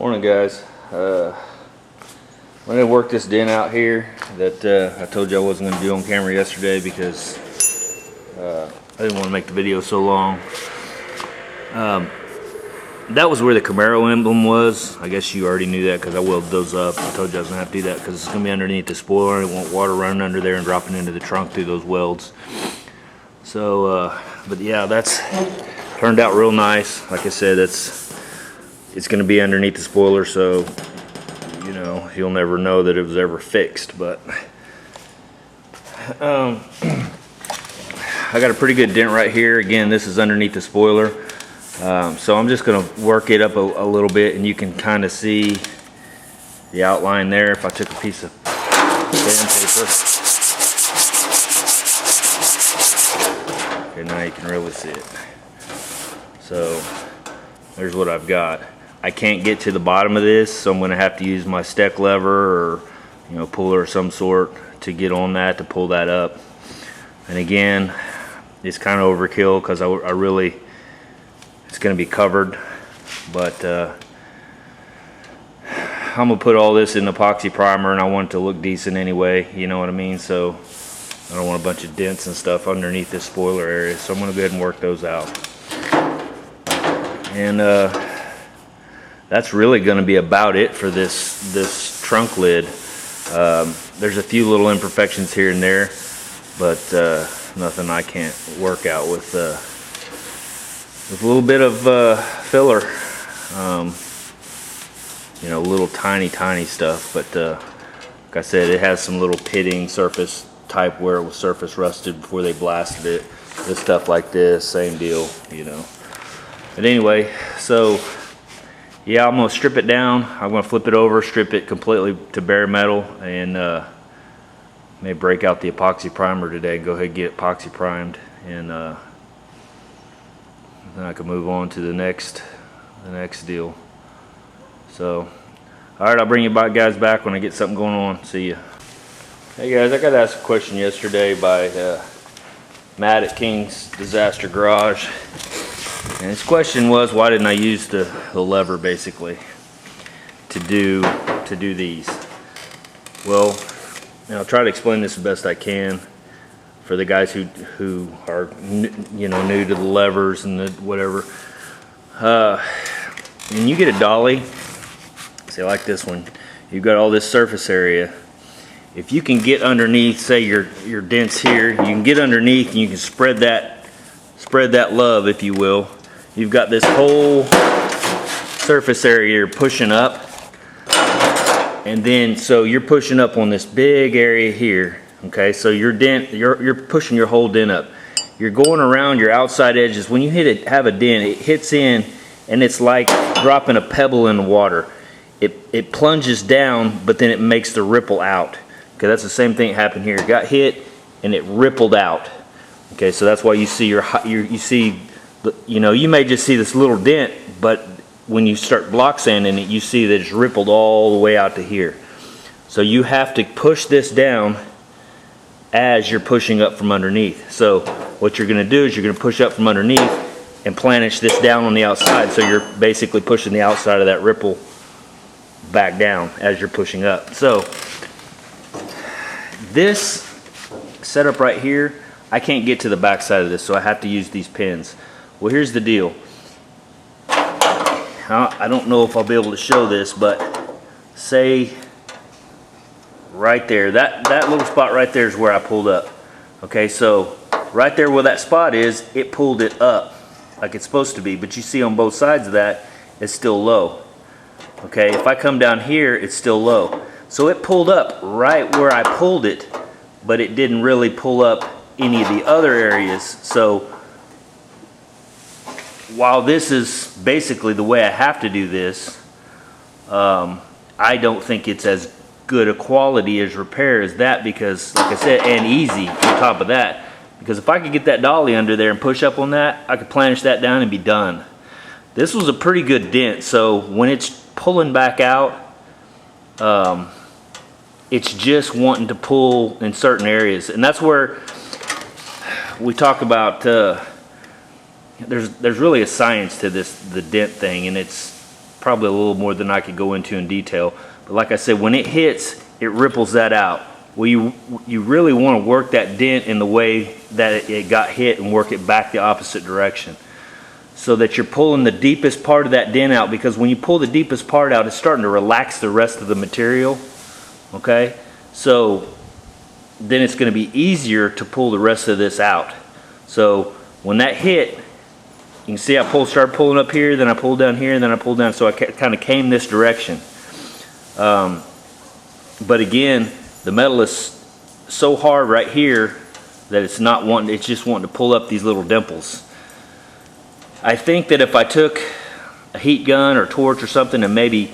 Morning, guys. I'm gonna work this dent out here that I told you I wasn't gonna do on camera yesterday because I didn't want to make the video so long. That was where the Camaro emblem was. I guess you already knew that because I welded those up. I told you I was gonna have to do that because it's gonna be underneath the spoiler and it won't water running under there and dropping into the trunk through those welds. So, but yeah, that's turned out real nice. Like I said, it's going to be underneath the spoiler, so you know you'll never know that it was ever fixed. But I got a pretty good dent right here. Again, this is underneath the spoiler, so I'm just going to work it up a little bit, and you can kind of see the outline there. If I took a piece of sandpaper, okay, now you can really see it. So there's what I've got. I can't get to the bottom of this, so I'm going to have to use my step lever or puller of some sort to get on that, to pull that up. And again, it's kind of overkill because I really, it's going to be covered, but I'm going to put all this in epoxy primer, and I want it to look decent anyway, you know what I mean? So I don't want a bunch of dents and stuff underneath this spoiler area, so I'm going to go ahead and work those out. And that's really going to be about it for this trunk lid. There's a few little imperfections here and there, but nothing I can't work out with a little bit of filler. Little tiny stuff, but like I said, it has some little pitting surface type where it was surface rusted before they blasted it. This stuff like this, same deal, But anyway, so yeah, I'm going to strip it down. I'm going to flip it over, strip it completely to bare metal, and may break out the epoxy primer today and go ahead and get epoxy primed, and then I can move on to the next deal. So, alright, I'll bring you guys back when I get something going on. See ya. Hey guys, I got asked a question yesterday by Matt at King's Disaster Garage. And his question was, why didn't I use the lever basically to do these? Well, I'll try to explain this the best I can for the guys who are new to the levers and the whatever. When you get a dolly, say like this one, you've got all this surface area. If you can get underneath, say your dent's here, you can get underneath and you can spread that love, if you will. You've got this whole surface area you're pushing up, and then so you're pushing up on this big area here. Okay, so your dent, you're pushing your whole dent up. You're going around your outside edges. When you have a dent, it hits in, and it's like dropping a pebble in the water. It plunges down, but then it makes the ripple out. Okay, that's the same thing that happened here. It got hit, and it rippled out. Okay, so that's why you see you may just see this little dent, but when you start block sanding it, you see that it's rippled all the way out to here. So you have to push this down as you're pushing up from underneath. So what you're going to do is you're going to push up from underneath and planish this down on the outside, so you're basically pushing the outside of that ripple back down as you're pushing up. So this setup right here, I can't get to the back side of this, so I have to use these pins. Well, here's the deal. I don't know if I'll be able to show this, but say right there, that little spot right there is where I pulled up. Okay, so right there where that spot is, it pulled it up like it's supposed to be, but you see on both sides of that, it's still low. Okay, if I come down here, it's still low. So it pulled up right where I pulled it, but it didn't really pull up any of the other areas. So while this is basically the way I have to do this, I don't think it's as good a quality as repair as that, because like I said, and easy on top of that, because if I could get that dolly under there and push up on that, I could planish that down and be done. This was a pretty good dent, so when it's pulling back out, it's just wanting to pull in certain areas, and that's where we talk about there's really a science to the dent thing, and it's probably a little more than I could go into in detail. But like I said, when it hits, it ripples that out. Well, you really want to work that dent in the way that it got hit and work it back the opposite direction, so that you're pulling the deepest part of that dent out, because when you pull the deepest part out, it's starting to relax the rest of the material, okay? So then it's going to be easier to pull the rest of this out. So when that hit, you can see I started pulling up here, then I pulled down here, and then I pulled down, so I kind of came this direction. But again, the metal is so hard right here that it's just wanting to pull up these little dimples. I think that if I took a heat gun or torch or something and maybe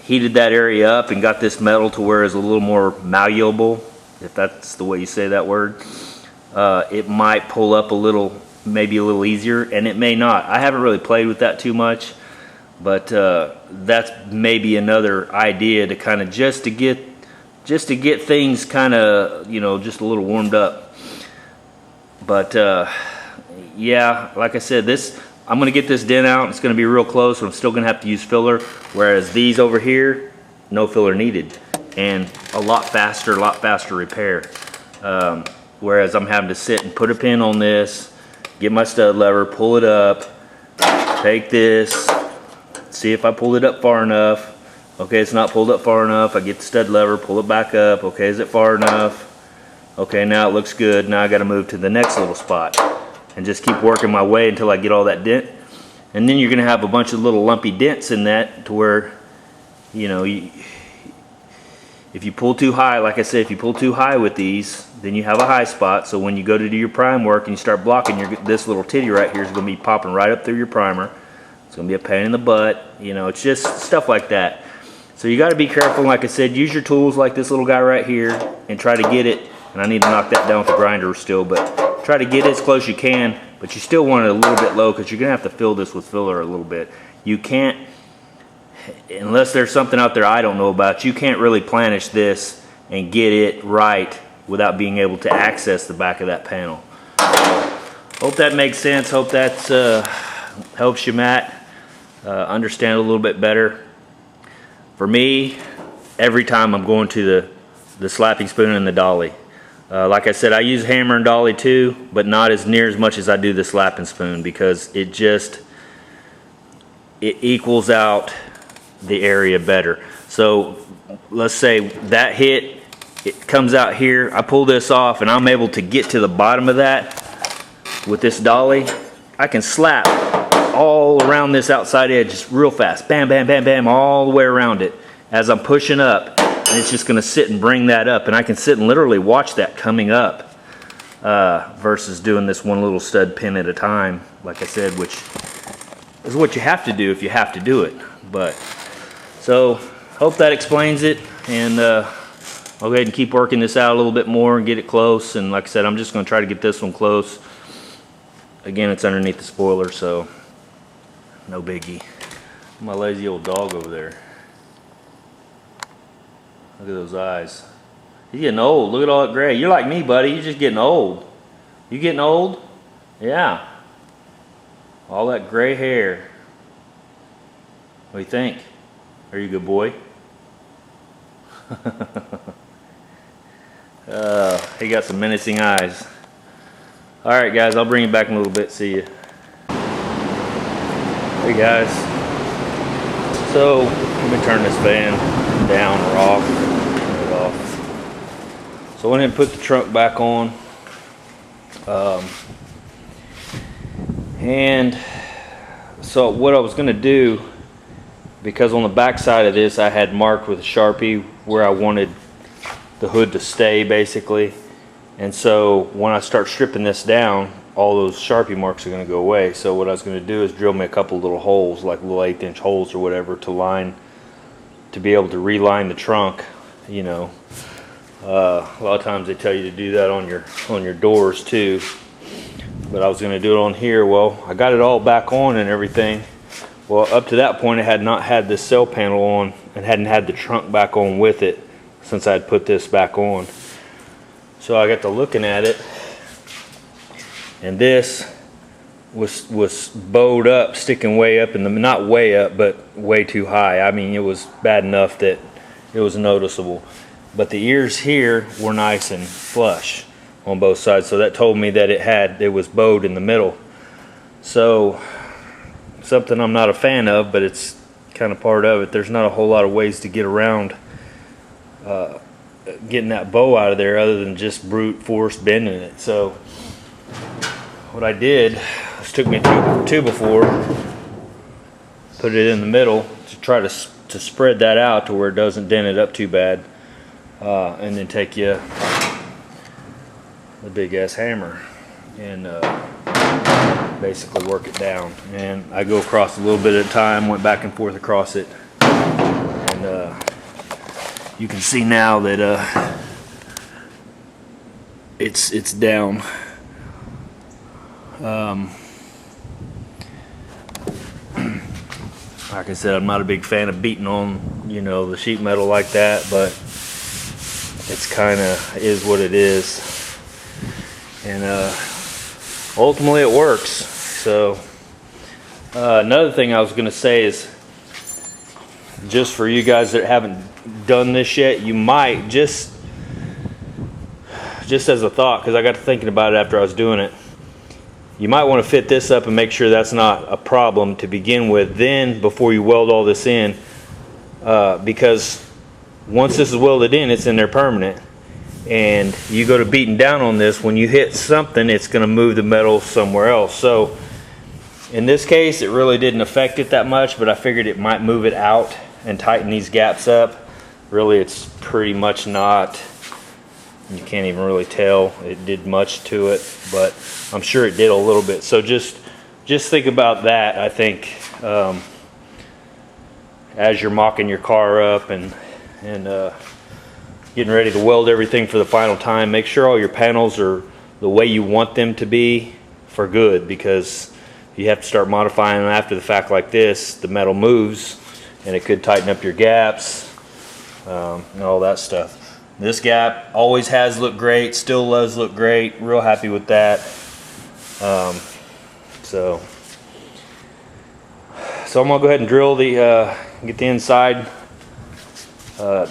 heated that area up and got this metal to where it's a little more malleable, if that's the way you say that word, it might pull up a little, maybe a little easier, and it may not. I haven't really played with that too much, but that's maybe another idea to kind of just to get things kind of, you know, just a little warmed up. But yeah, like I said, I'm going to get this dent out. It's going to be real close, but I'm still going to have to use filler, whereas these over here, no filler needed, and a lot faster repair. Whereas I'm having to sit and put a pin on this, get my stud lever, pull it up, take this, see if I pulled it up far enough. Okay, it's not pulled up far enough. I get the stud lever, pull it back up. Okay, is it far enough? Okay, now it looks good. Now I got to move to the next little spot and just keep working my way until I get all that dent. And then you're going to have a bunch of little lumpy dents in that, to where, you know, if you pull too high, like I said, if you pull too high with these, then you have a high spot. So when you go to do your prime work and you start blocking, this little titty right here is going to be popping right up through your primer. It's going to be a pain in the butt. You know, it's just stuff like that. So you got to be careful. Like I said, use your tools like this little guy right here and try to get it. And I need to knock that down with the grinder still, but try to get it as close as you can. But you still want it a little bit low, because you're going to have to fill this with filler a little bit. You can't, unless there's something out there I don't know about, you can't really planish this and get it right without being able to access the back of that panel. Hope that makes sense. Hope that helps you, Matt, understand a little bit better. For me, every time I'm going to the slapping spoon and the dolly. Like I said, I use hammer and dolly too, but not as near as much as I do the slapping spoon, because it equals out the area better. So let's say that hit, it comes out here, I pull this off and I'm able to get to the bottom of that with this dolly. I can slap all around this outside edge just real fast, bam, bam, bam, bam, all the way around it as I'm pushing up, and it's just going to sit and bring that up, and I can sit and literally watch that coming up, versus doing this one little stud pin at a time, like I said, which is what you have to do if you have to do it. But so hope that explains it, and I'll go ahead and keep working this out a little bit more and get it close. And like I said, I'm just going to try to get this one close. Again, it's underneath the spoiler, so no biggie. My lazy old dog over there. Look at those eyes. He's getting old. Look at all that gray. You're like me, buddy. You're just getting old. You getting old? Yeah. All that gray hair. What do you think? Are you a good boy? He got some menacing eyes. Alright guys, I'll bring you back in a little bit. See you. Hey guys. So, let me turn this fan down or off. Turn it off. So I went ahead and put the trunk back on. And so what I was going to do, because on the back side of this I had marked with a Sharpie where I wanted the hood to stay basically, and so when I start stripping this down, all those Sharpie marks are going to go away. So what I was going to do is drill me a couple little holes, like little 1/8" holes or whatever, to be able to reline the trunk. You know, a lot of times they tell you to do that on your doors too, but I was going to do it on here. Well, I got it all back on and everything. Well, up to that point I had not had this cell panel on and hadn't had the trunk back on with it since I had put this back on. So I got to looking at it, and this was bowed up, sticking way up in the, not way up, but way too high. I mean, it was bad enough that it was noticeable. But the ears here were nice and flush on both sides, so that told me that it was bowed in the middle. So something I'm not a fan of, but it's kind of part of it. There's not a whole lot of ways to get around getting that bow out of there other than just brute force bending it. So what I did was took me a 2x4, put it in the middle to try to spread that out to where it doesn't dent it up too bad, and then take you the big ass hammer and basically work it down. And I go across a little bit at a time, went back and forth across it, and you can see now that it's down. Like I said, I'm not a big fan of beating on, you know, the sheet metal like that, but it's kind of is what it is, and ultimately it works. So another thing I was going to say is, just for you guys that haven't done this yet, you might just as a thought, because I got to thinking about it after I was doing it, you might want to fit this up and make sure that's not a problem to begin with, then before you weld all this in, because once this is welded in, it's in there permanent, and you go to beating down on this, when you hit something, it's going to move the metal somewhere else. So in this case, it really didn't affect it that much, but I figured it might move it out and tighten these gaps up. Really, it's pretty much not, you can't even really tell it did much to it, but I'm sure it did a little bit. So just think about that. I think as you're mocking your car up and getting ready to weld everything for the final time, make sure all your panels are the way you want them to be for good, because you have to start modifying them after the fact like this. The metal moves and it could tighten up your gaps and all that stuff. This gap always has looked great, still does look great, real happy with that. So I'm gonna go ahead and drill get the inside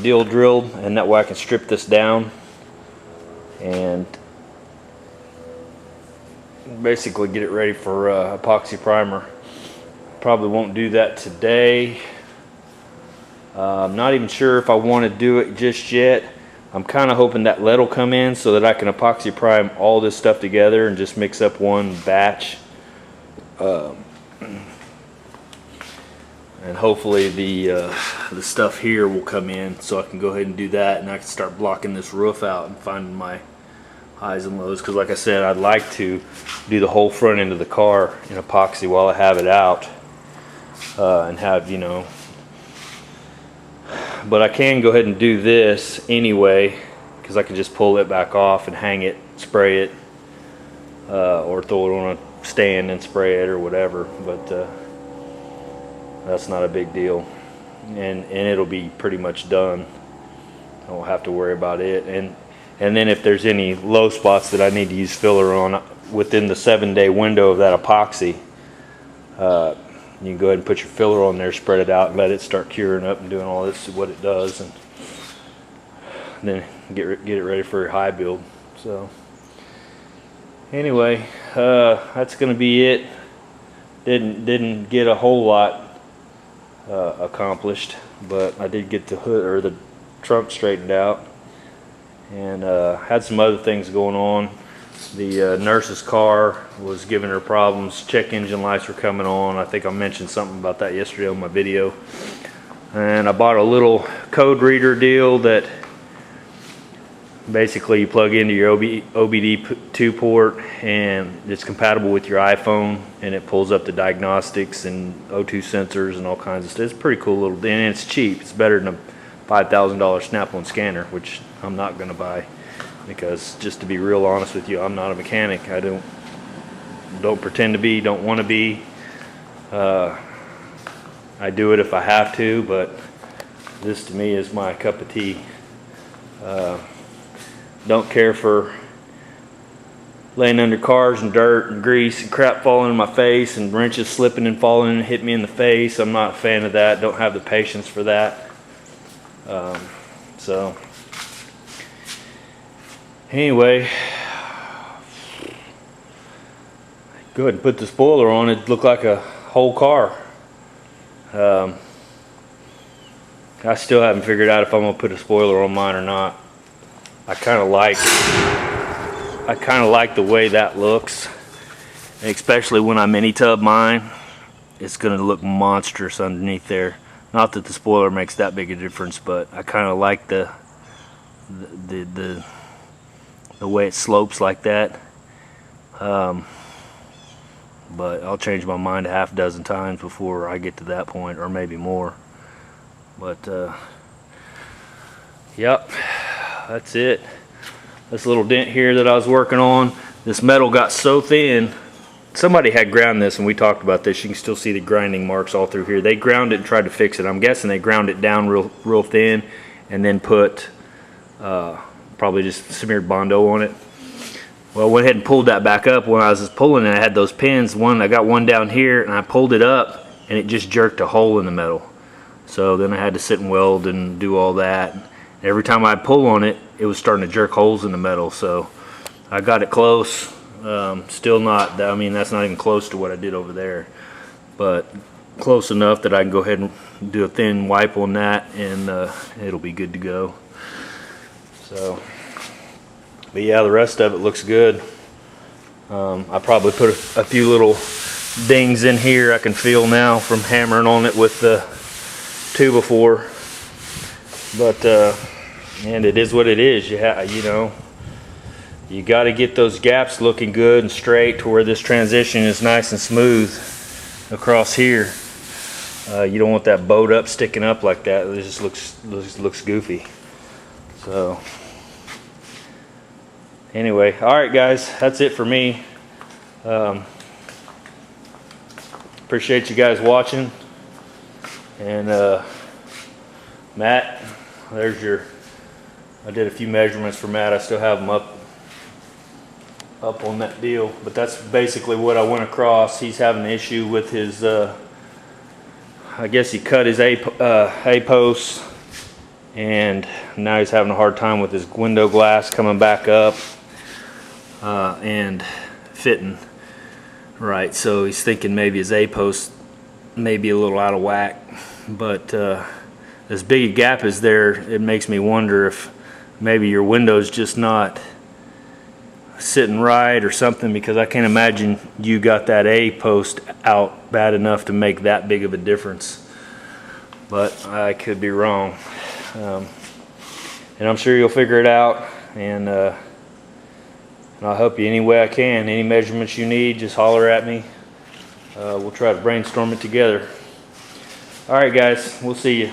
deal drilled, and that way I can strip this down and basically get it ready for epoxy primer. Probably won't do that today. I'm not even sure if I want to do it just yet. I'm kind of hoping that lead will come in so that I can epoxy prime all this stuff together and just mix up one batch. And hopefully the stuff here will come in so I can go ahead and do that, and I can start blocking this roof out and finding my highs and lows. Because like I said, I'd like to do the whole front end of the car in epoxy while I have it out, and have, you know, but I can go ahead and do this anyway, because I can just pull it back off and hang it, spray it, or throw it on a stand and spray it or whatever. But that's not a big deal, and it'll be pretty much done. I won't have to worry about it. And then if there's any low spots that I need to use filler on within the 7-day window of that epoxy, you can go ahead and put your filler on there, spread it out, and let it start curing up and doing all this, what it does, and then get it ready for your high build. So anyway, that's going to be it. Didn't get a whole lot accomplished, but I did get the hood or the trunk straightened out, and had some other things going on. The nurse's car was giving her problems. Check engine lights were coming on. I think I mentioned something about that yesterday on my video. And I bought a little code reader deal that basically you plug into your OBD2 port, and it's compatible with your iPhone, and it pulls up the diagnostics and O2 sensors and all kinds of stuff. It's a pretty cool little, and it's cheap. It's better than a $5,000 Snap-on scanner, which I'm not going to buy. Because just to be real honest with you, I'm not a mechanic. I don't pretend to be, don't want to be. I do it if I have to, but this to me is my cup of tea. Don't care for laying under cars and dirt and grease and crap falling in my face and wrenches slipping and falling and hit me in the face. I'm not a fan of that. Don't have the patience for that. So anyway, go ahead and put the spoiler on. It looked like a whole car. I still haven't figured out if I'm gonna put a spoiler on mine or not. I kind of like the way that looks, and especially when I mini tub mine, it's gonna look monstrous underneath there. Not that the spoiler makes that big a difference, but I kind of like the way it slopes like that. But I'll change my mind a half dozen times before I get to that point, or maybe more. But yep, that's it. This little dent here that I was working on, this metal got so thin. Somebody had ground this, and we talked about this. You can still see the grinding marks all through here. They ground it and tried to fix it. I'm guessing they ground it down real thin and then put probably just smeared Bondo on it. Well, I went ahead and pulled that back up. When I was pulling it, I had those pins. I got one down here, and I pulled it up, and it just jerked a hole in the metal. So then I had to sit and weld and do all that. Every time I pull on it, it was starting to jerk holes in the metal. So I got it close. Still not, I mean, that's not even close to what I did over there. But close enough that I can go ahead and do a thin wipe on that, and it'll be good to go. So, but yeah, the rest of it looks good. I probably put a few little dings in here I can feel now from hammering on it with the 2x4. But and it is what it is. You know, you got to get those gaps looking good and straight to where this transition is nice and smooth across here. You don't want that bowed up, sticking up like that. It just looks goofy. So anyway, all right guys, that's it for me. Appreciate you guys watching. And Matt, there's I did a few measurements for Matt. I still have them up on that deal, but that's basically what I went across. He's having an issue with his I guess he cut his A posts, and now he's having a hard time with his window glass coming back up and fitting right. So he's thinking maybe his A post may be a little out of whack, but as big a gap as there, it makes me wonder if maybe your window's just not sitting right or something, because I can't imagine you got that A post out bad enough to make that big of a difference. But I could be wrong. And I'm sure you'll figure it out, and I'll help you any way I can. Any measurements you need, just holler at me. We'll try to brainstorm it together. All right guys, we'll see you.